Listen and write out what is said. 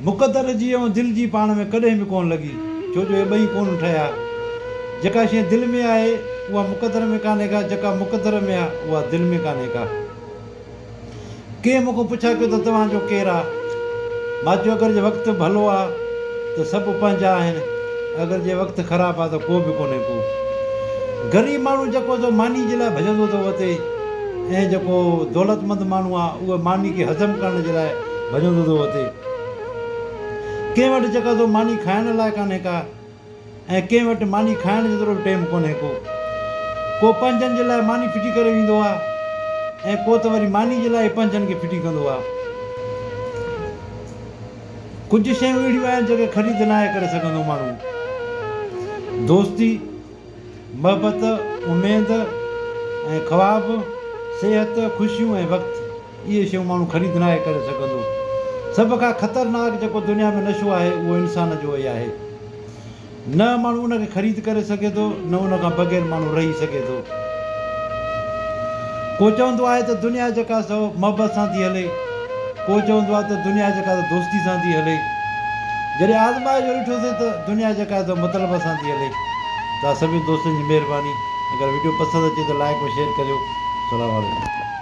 मुक़दर जी ऐं दिलि जी पाण में कॾहिं बि कोन लॻी, छो जो इहे ॿई कोन ठहिया। जेका शइ दिलि में आहे उहा मुक़दर में कान्हे का, जेका मुक़दर में आहे उहा दिलि में कान्हे का। कंहिं मूंखां पुछा कयो त तव्हांजो केरु आहे? मां चयो अगरि जे वक़्तु भलो आहे त सभु पंहिंजा आहिनि, अगरि जे वक़्तु ख़राबु आहे त को बि कोन्हे को। ग़रीब माण्हू जेको सो मानी जे लाइ भॼंदो थो वठे, ऐं जेको दौलतमंद माण्हू आहे उहो मानी खे हज़म करण जे लाइ भॼंदो थो वठे। कंहिं वटि जेका सो मानी खाइण लाइ कान्हे का, ऐं कंहिं वटि मानी खाइण जेतिरो बि टाइम कोन्हे को पंहिंजनि जे लाइ मानी फिटी करे वेंदो आहे, ऐं को त वरी मानी जे लाइ पंहिंजनि खे फिटी कंदो आहे। कुझु शयूं अहिड़ियूं आहिनि जेके ख़रीद न आहे करे सघंदो माण्हू। दोस्ती, मोहबत, उमेद ऐं ख़्वाब, सिहत, ख़ुशियूं ऐं वक़्तु, इहे शयूं माण्हू ख़रीद न आहे करे सघंदो। सभ खां ख़तरनाक जेको दुनिया में नशो आहे उहो इंसान जो ई आहे। न माण्हू उनखे ख़रीद करे सघे थो, न उन खां बग़ैर माण्हू रही सघे थो। को चवंदो आहे त दुनिया जेका सो मोहबत सां थी हले, को चवंदो आहे त दुनिया जेका दोस्ती सां थी हले। जॾहिं आज़माए जो ॾिठोसीं त दुनिया जेका आहे मतिलब सां थी हले। तव्हां सभिनी दोस्तनि जी महिरबानी। अगरि वीडियो पसंदि अचे त लाइक ऐं शेयर करियो। सलाम वालेकुम।